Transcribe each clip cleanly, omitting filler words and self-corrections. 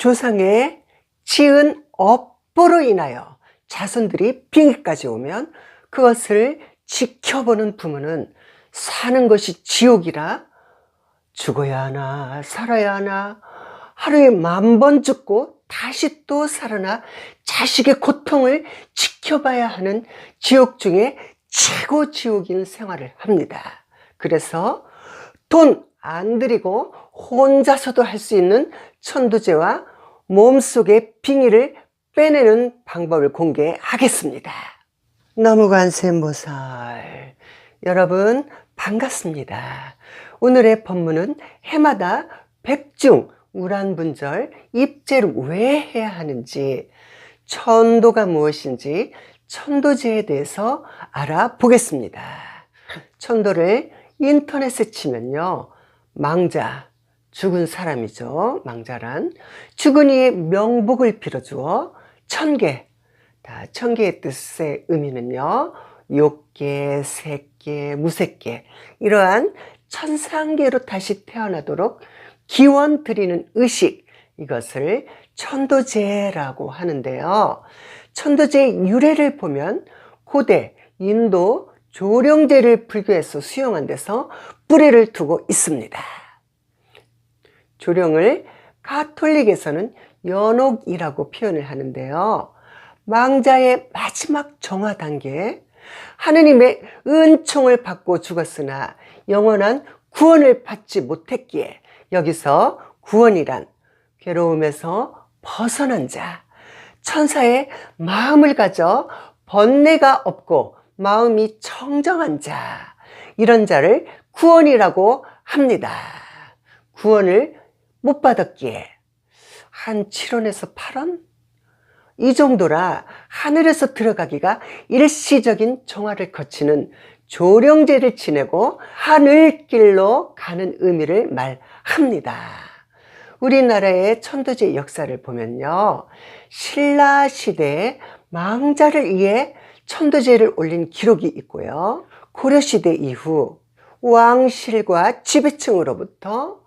조상의 지은 업보로 인하여 자손들이 빙의까지 오면 그것을 지켜보는 부모는 사는 것이 지옥이라 죽어야 하나 살아야 하나 하루에 10,000번 죽고 다시 또 살아나 자식의 고통을 지켜봐야 하는 지옥 중에 최고 지옥인 생활을 합니다. 그래서 돈 안 들이고 혼자서도 할 수 있는 천도제와 몸속의 빙의를 빼내는 방법을 공개하겠습니다. 나무관세음보살 여러분 반갑습니다. 오늘의 법문은 해마다 백중 우란분절 입제를 왜 해야 하는지, 천도가 무엇인지, 천도제에 대해서 알아보겠습니다. 천도를 인터넷에 치면요, 망자, 죽은 사람이죠. 망자란 죽은 이의 명복을 빌어주어 천계, 천계의 뜻의 의미는요, 욕계, 색계, 무색계, 이러한 천상계로 다시 태어나도록 기원 드리는 의식, 이것을 천도제라고 하는데요. 천도제의 유래를 보면 고대 인도 조령제를 불교에서 수용한 데서 뿌리를 두고 있습니다. 조령을 가톨릭에서는 연옥이라고 표현을 하는데요. 망자의 마지막 정화 단계에 하느님의 은총을 받고 죽었으나 영원한 구원을 받지 못했기에 여기서 구원이란 괴로움에서 벗어난 자, 천사의 마음을 가져 번뇌가 없고 마음이 청정한 자, 이런 자를 구원이라고 합니다. 구원을 못 받았기에 한 7원에서 8원? 이 정도라 하늘에서 들어가기가 일시적인 정화를 거치는 조령제를 지내고 하늘길로 가는 의미를 말합니다. 우리나라의 천도제 역사를 보면요, 신라 시대에 망자를 위해 천도제를 올린 기록이 있고요, 고려시대 이후 왕실과 지배층으로부터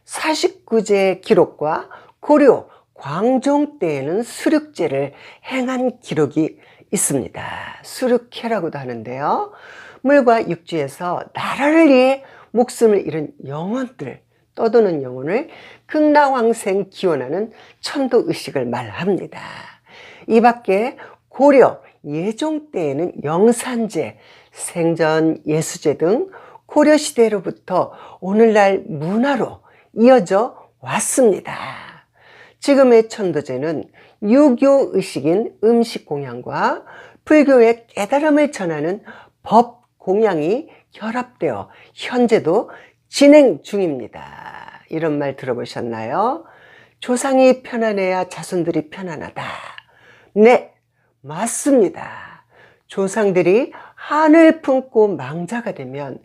49제 기록과 고려 광종 때에는 수륙제를 행한 기록이 있습니다. 수륙회라고도 하는데요, 물과 육지에서 나라를 위해 목숨을 잃은 영혼들, 떠도는 영혼을 극락왕생 기원하는 천도의식을 말합니다. 이 밖에 고려 예종 때에는 영산제, 생전 예수제 등 고려시대로부터 오늘날 문화로 이어져 왔습니다. 지금의 천도제는 유교의식인 음식공양과 불교의 깨달음을 전하는 법공양이 결합되어 현재도 진행 중입니다. 이런 말 들어보셨나요? 조상이 편안해야 자손들이 편안하다. 네, 맞습니다. 조상들이 한을 품고 망자가 되면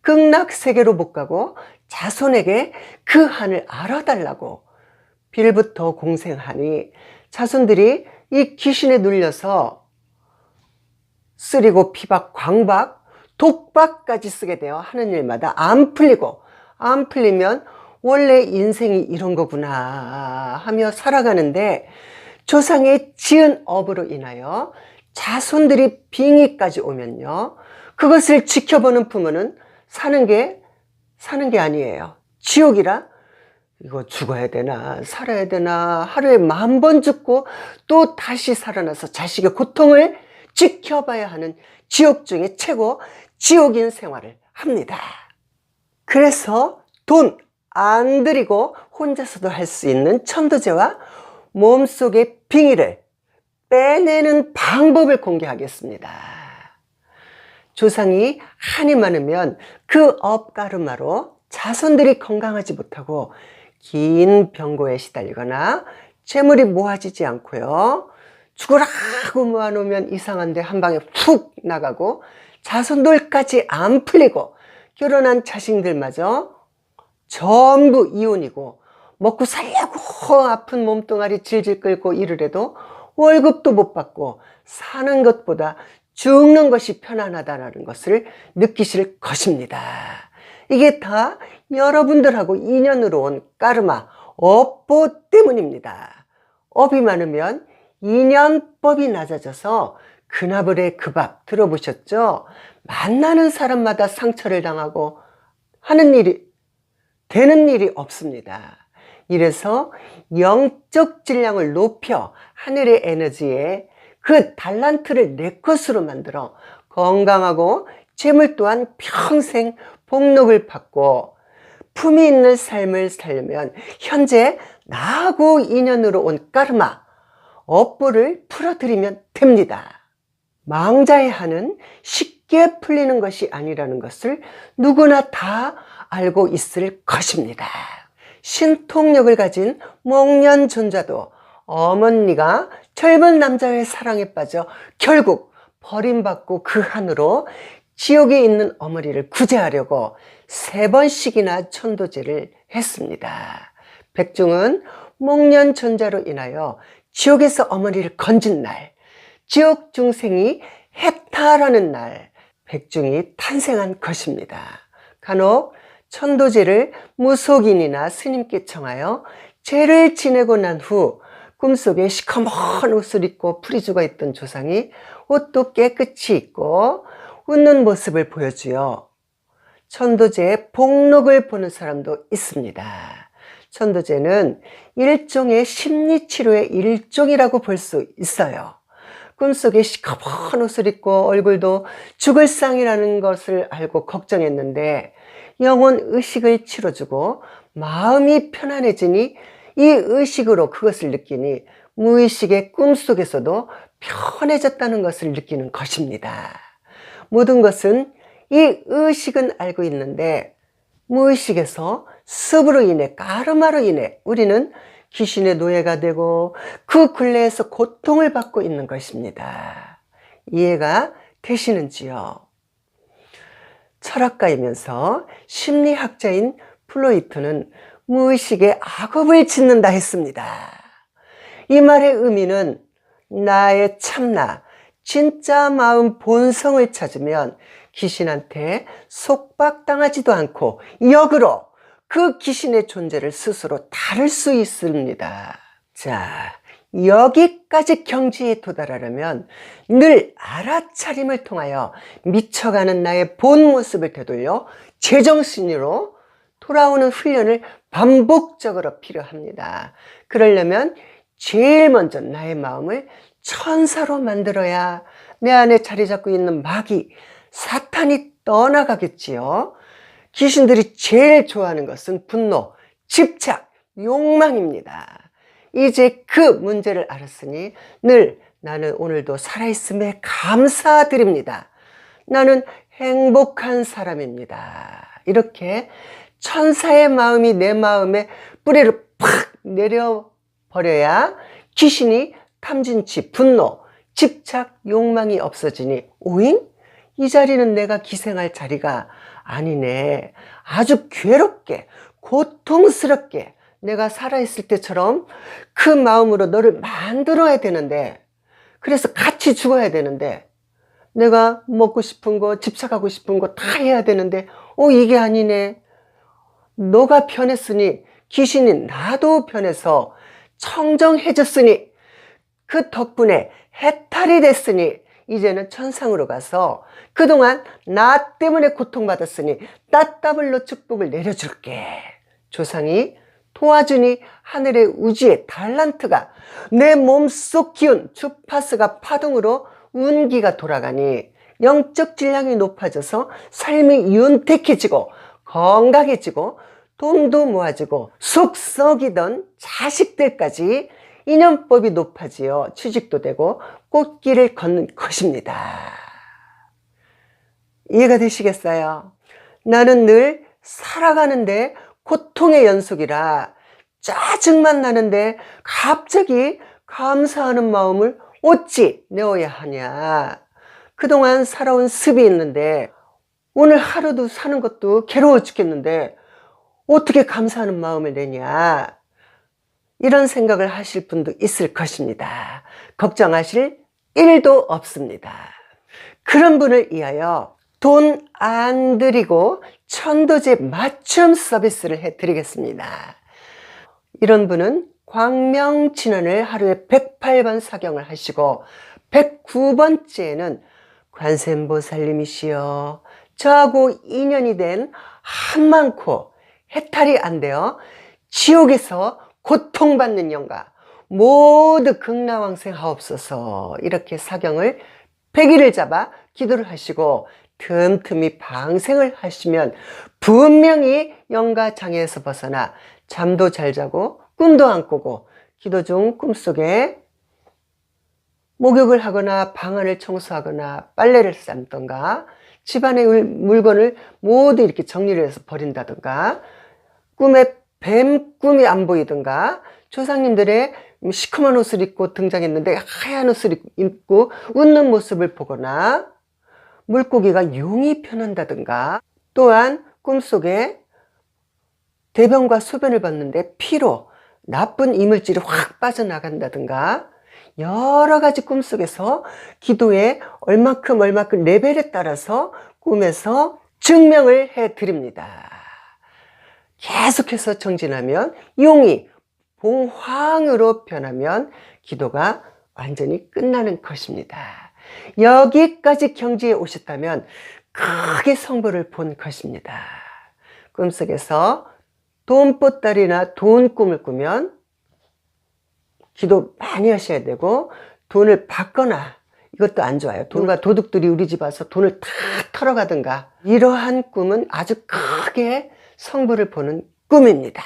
극락세계로 못 가고 자손에게 그 한을 알아달라고 빌부터 공생하니 자손들이 이 귀신에 눌려서 쓰리고 피박, 광박, 독박까지 쓰게 되어 하는 일마다 안 풀리고, 안 풀리면 원래 인생이 이런 거구나 하며 살아가는데, 조상의 지은 업으로 인하여 자손들이 빙의까지 오면요, 그것을 지켜보는 부모는 사는 게 아니에요. 지옥이라 이거 죽어야 되나 살아야 되나 하루에 10,000번 죽고 또 다시 살아나서 자식의 고통을 지켜봐야 하는 지옥 중에 최고 지옥인 생활을 합니다. 그래서 돈 안 들이고 혼자서도 할 수 있는 천도제와 몸속의 빙의를 빼내는 방법을 공개하겠습니다. 조상이 한이 많으면 그 업가르마로 자손들이 건강하지 못하고 긴 병고에 시달리거나 재물이 모아지지 않고요, 죽으라고 모아놓으면 이상한데 한 방에 푹 나가고 자손들까지 안 풀리고 결혼한 자식들마저 전부 이혼이고 먹고 살려고 아픈 몸뚱아리 질질 끌고 이르래도 월급도 못 받고 사는 것보다 죽는 것이 편안하다는 것을 느끼실 것입니다. 이게 다 여러분들하고 인연으로 온 까르마, 업보 때문입니다. 업이 많으면 인연법이 낮아져서 그나불의 그 밥 들어보셨죠? 만나는 사람마다 상처를 당하고 되는 일이 없습니다. 이래서 영적 질량을 높여 하늘의 에너지에 그 달란트를 내 것으로 만들어 건강하고 재물 또한 평생 복록을 받고 품이 있는 삶을 살려면 현재 나하고 인연으로 온 까르마, 업보를 풀어드리면 됩니다. 망자의 한은 쉽게 풀리는 것이 아니라는 것을 누구나 다 알고 있을 것입니다. 신통력을 가진 목련존자도 어머니가 젊은 남자의 사랑에 빠져 결국 버림받고 그 한으로 지옥에 있는 어머니를 구제하려고 3번씩이나 천도제를 했습니다. 백중은 목련존자로 인하여 지옥에서 어머니를 건진 날, 지옥 중생이 해탈하는 날, 백중이 탄생한 것입니다. 간혹 천도제를 무속인이나 스님께 청하여 죄를 지내고 난 후 꿈속에 시커먼 옷을 입고 풀이 죽어있던 조상이 옷도 깨끗이 입고 웃는 모습을 보여주어 천도제의 복록을 보는 사람도 있습니다. 천도제는 일종의 심리치료의 일종이라고 볼 수 있어요. 꿈속에 시커먼 옷을 입고 얼굴도 죽을 상이라는 것을 알고 걱정했는데 영혼 의식을 치러주고 마음이 편안해지니 이 의식으로 그것을 느끼니 무의식의 꿈속에서도 편해졌다는 것을 느끼는 것입니다. 모든 것은 이 의식은 알고 있는데 무의식에서 습으로 인해 까르마로 인해 우리는 귀신의 노예가 되고 그 굴레에서 고통을 받고 있는 것입니다. 이해가 되시는지요? 철학가이면서 심리학자인 플로이트는 무의식에 악업을 짓는다 했습니다. 이 말의 의미는 나의 참나, 진짜 마음 본성을 찾으면 귀신한테 속박당하지도 않고 역으로 그 귀신의 존재를 스스로 다룰 수 있습니다. 자, 여기까지 경지에 도달하려면 늘 알아차림을 통하여 미쳐가는 나의 본 모습을 되돌려 제정신으로 돌아오는 훈련을 반복적으로 필요합니다. 그러려면 제일 먼저 나의 마음을 천사로 만들어야 내 안에 자리 잡고 있는 마귀, 사탄이 떠나가겠지요. 귀신들이 제일 좋아하는 것은 분노, 집착, 욕망입니다. 이제 그 문제를 알았으니 늘 나는 오늘도 살아있음에 감사드립니다. 나는 행복한 사람입니다. 이렇게 천사의 마음이 내 마음에 뿌리를 팍 내려버려야 귀신이 탐진치, 분노, 집착, 욕망이 없어지니 오잉? 이 자리는 내가 기생할 자리가 아니네. 아주 괴롭게, 고통스럽게 내가 살아있을 때처럼 그 마음으로 너를 만들어야 되는데, 그래서 같이 죽어야 되는데, 내가 먹고 싶은 거, 집착하고 싶은 거 다 해야 되는데, 이게 아니네. 너가 변했으니, 귀신이 나도 변해서 청정해졌으니, 그 덕분에 해탈이 됐으니, 이제는 천상으로 가서 그동안 나 때문에 고통받았으니 따따블로 축복을 내려줄게. 조상이 도와주니 하늘의 우주의 달란트가 내 몸속 기운 주파수가 파동으로 운기가 돌아가니 영적 질량이 높아져서 삶이 윤택해지고 건강해지고 돈도 모아지고 속 썩이던 자식들까지 인연법이 높아지어 취직도 되고 꽃길을 걷는 것입니다. 이해가 되시겠어요? 나는 늘 살아가는데 고통의 연속이라 짜증만 나는데 갑자기 감사하는 마음을 어찌 내어야 하냐. 그동안 살아온 습이 있는데 오늘 하루도 사는 것도 괴로워 죽겠는데 어떻게 감사하는 마음을 내냐. 이런 생각을 하실 분도 있을 것입니다. 걱정하실 일도 없습니다. 그런 분을 위하여 돈 안 들이고 천도제 맞춤 서비스를 해드리겠습니다. 이런 분은 광명진원을 하루에 108번 사경을 하시고 109번째에는 관세음보살님이시여 저하고 인연이 된 한많고 해탈이 안 되어 지옥에서 고통받는 영가 모두 극락왕생하옵소서 이렇게 사경을 100일을 잡아 기도를 하시고 틈틈이 방생을 하시면 분명히 영가 장애에서 벗어나 잠도 잘 자고 꿈도 안 꾸고 기도 중 꿈속에 목욕을 하거나 방안을 청소하거나 빨래를 삶던가 집안의 물건을 모두 이렇게 정리를 해서 버린다던가 꿈에 뱀 꿈이 안 보이던가 조상님들의 시커먼 옷을 입고 등장했는데 하얀 옷을 입고 웃는 모습을 보거나 물고기가 용이 편한다든가 또한 꿈속에 대변과 소변을 봤는데 피로 나쁜 이물질이 확 빠져나간다든가 여러 가지 꿈속에서 기도에 얼마큼 레벨에 따라서 꿈에서 증명을 해 드립니다. 계속해서 정진하면 용이 봉황으로 변하면 기도가 완전히 끝나는 것입니다. 여기까지 경지에 오셨다면 크게 성불을 본 것입니다. 꿈속에서 돈보따리나 돈 꿈을 꾸면 기도 많이 하셔야 되고 돈을 받거나 이것도 안 좋아요. 돈과 도둑들이 우리 집 와서 돈을 다 털어가든가 이러한 꿈은 아주 크게 성불을 보는 꿈입니다.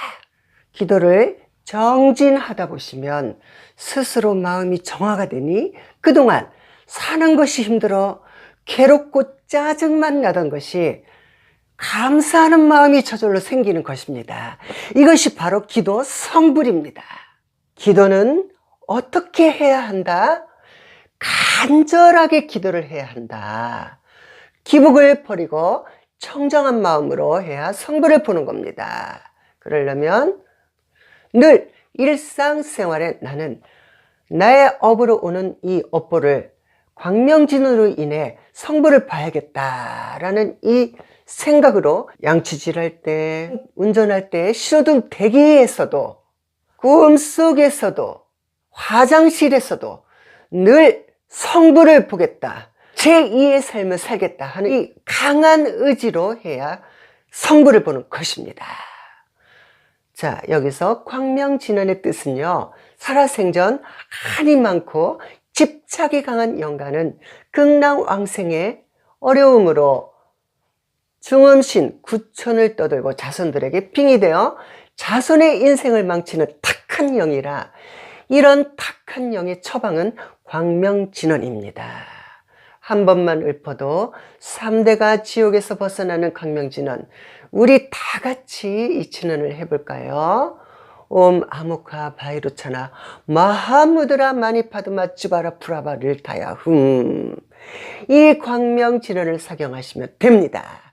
기도를 정진하다 보시면 스스로 마음이 정화가 되니 그동안 사는 것이 힘들어 괴롭고 짜증만 나던 것이 감사하는 마음이 저절로 생기는 것입니다. 이것이 바로 기도 성불입니다. 기도는 어떻게 해야 한다? 간절하게 기도를 해야 한다. 기복을 버리고 청정한 마음으로 해야 성불을 보는 겁니다. 그러려면 늘 일상생활에 나는 나의 업으로 오는 이 업보를 광명진으로 인해 성불을 봐야겠다라는 이 생각으로 양치질할 때, 운전할 때, 신호등 대기에서도, 꿈속에서도, 화장실에서도 늘 성불을 보겠다. 제2의 삶을 살겠다 하는 이 강한 의지로 해야 성불을 보는 것입니다. 자, 여기서 광명진원의 뜻은요, 살아생전 한이 많고 집착이 강한 영가는 극락왕생의 어려움으로 중음신 구천을 떠들고 자손들에게 빙이 되어 자손의 인생을 망치는 탁한 영이라 이런 탁한 영의 처방은 광명진원입니다. 한 번만 읊어도 3대가 지옥에서 벗어나는 광명진원, 우리 다 같이 이 진원을 해볼까요? 옴 아무카 바이루차나 마하무드라 마니파드마 찌바라 프라바를 타야 이 광명진원을 사경하시면 됩니다.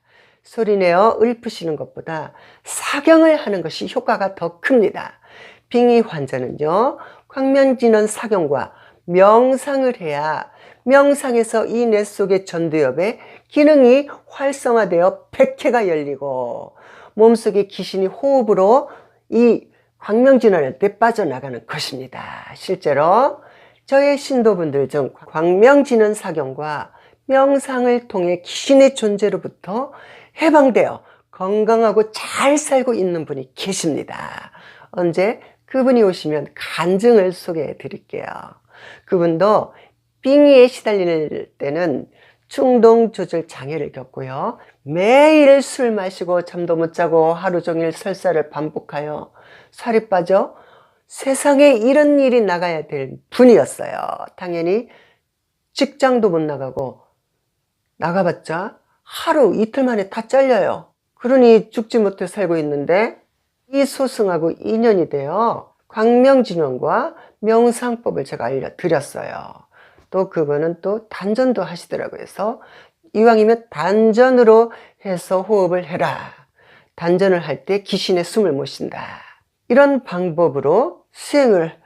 소리내어 읊으시는 것보다 사경을 하는 것이 효과가 더 큽니다. 빙의 환자는요, 광명진원 사경과 명상을 해야 명상에서 이 뇌 속의 전두엽의 기능이 활성화되어 백회가 열리고 몸속의 귀신이 호흡으로 이 광명진원할 때 빠져나가는 것입니다. 실제로 저의 신도분들 중 광명진원 사경과 명상을 통해 귀신의 존재로부터 해방되어 건강하고 잘 살고 있는 분이 계십니다. 언제 그분이 오시면 간증을 소개해 드릴게요. 그분도 빙의에 시달릴 때는 충동 조절 장애를 겪고요. 매일 술 마시고 잠도 못 자고 하루 종일 설사를 반복하여 살이 빠져 세상에 이런 일이 나가야 될 분이었어요. 당연히 직장도 못 나가고 나가봤자 하루 이틀 만에 다 잘려요. 그러니 죽지 못해 살고 있는데 이 소승하고 인연이 되어 광명진원과 명상법을 제가 알려드렸어요. 또 그분은 또 단전도 하시더라고요. 그래서 이왕이면 단전으로 해서 호흡을 해라. 단전을 할 때 귀신의 숨을 못 쉰다. 이런 방법으로 수행을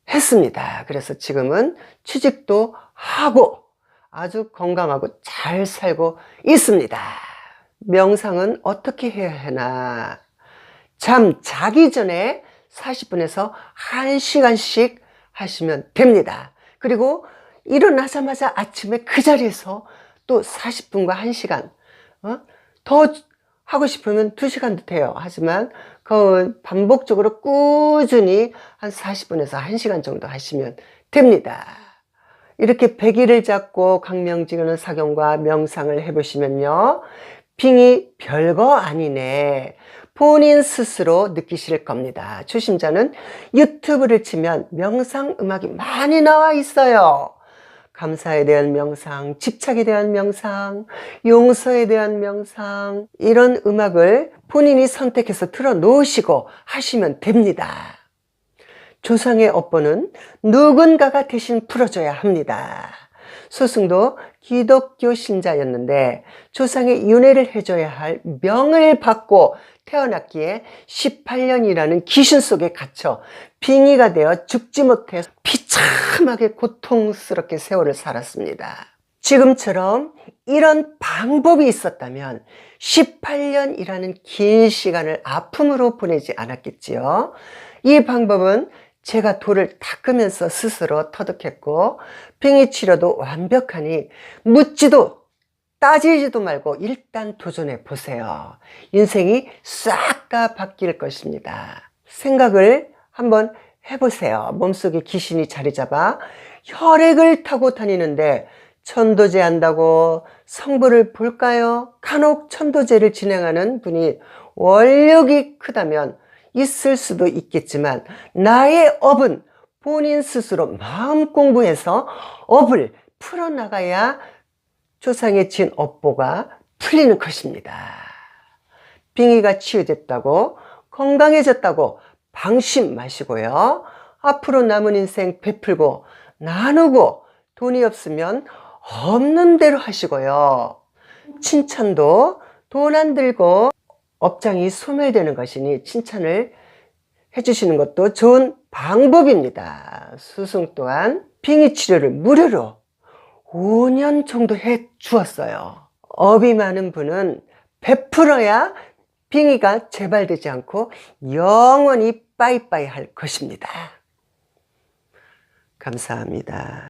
했습니다. 그래서 지금은 취직도 하고 아주 건강하고 잘 살고 있습니다. 명상은 어떻게 해야 하나? 자기 전에 40분에서 1시간씩 하시면 됩니다. 그리고 일어나자마자 아침에 그 자리에서 또 40분과 1시간, 더 하고 싶으면 2시간도 돼요. 하지만 그 반복적으로 꾸준히 한 40분에서 1시간 정도 하시면 됩니다. 이렇게 100일을 잡고 강명진하는 사경과 명상을 해보시면요, 빙이 별거 아니네, 본인 스스로 느끼실 겁니다. 초심자는 유튜브를 치면 명상 음악이 많이 나와 있어요. 감사에 대한 명상, 집착에 대한 명상, 용서에 대한 명상, 이런 음악을 본인이 선택해서 틀어놓으시고 하시면 됩니다. 조상의 업보는 누군가가 대신 풀어줘야 합니다. 소승도 기독교 신자였는데 조상의 윤회를 해줘야 할 명을 받고 태어났기에 18년이라는 귀신 속에 갇혀 빙의가 되어 죽지 못해 비참하게 고통스럽게 세월을 살았습니다. 지금처럼 이런 방법이 있었다면 18년이라는 긴 시간을 아픔으로 보내지 않았겠지요. 이 방법은 제가 돌을 닦으면서 스스로 터득했고, 빙의 치료도 완벽하니 묻지도 따지지도 말고 일단 도전해 보세요. 인생이 싹 다 바뀔 것입니다. 생각을 한번 해보세요. 몸속에 귀신이 자리 잡아 혈액을 타고 다니는데 천도제 한다고 성부를 볼까요? 간혹 천도제를 진행하는 분이 원력이 크다면 있을 수도 있겠지만, 나의 업은 본인 스스로 마음 공부해서 업을 풀어나가야 조상의 진 업보가 풀리는 것입니다. 빙의가 치유됐다고, 건강해졌다고 방심 마시고요. 앞으로 남은 인생 베풀고 나누고, 돈이 없으면 없는 대로 하시고요. 칭찬도 돈 안 들고 업장이 소멸되는 것이니 칭찬을 해주시는 것도 좋은 방법입니다. 수승 또한 빙의 치료를 무료로 5년 정도 해 주었어요. 업이 많은 분은 베풀어야 빙의가 재발되지 않고 영원히 빠이빠이 할 것입니다. 감사합니다.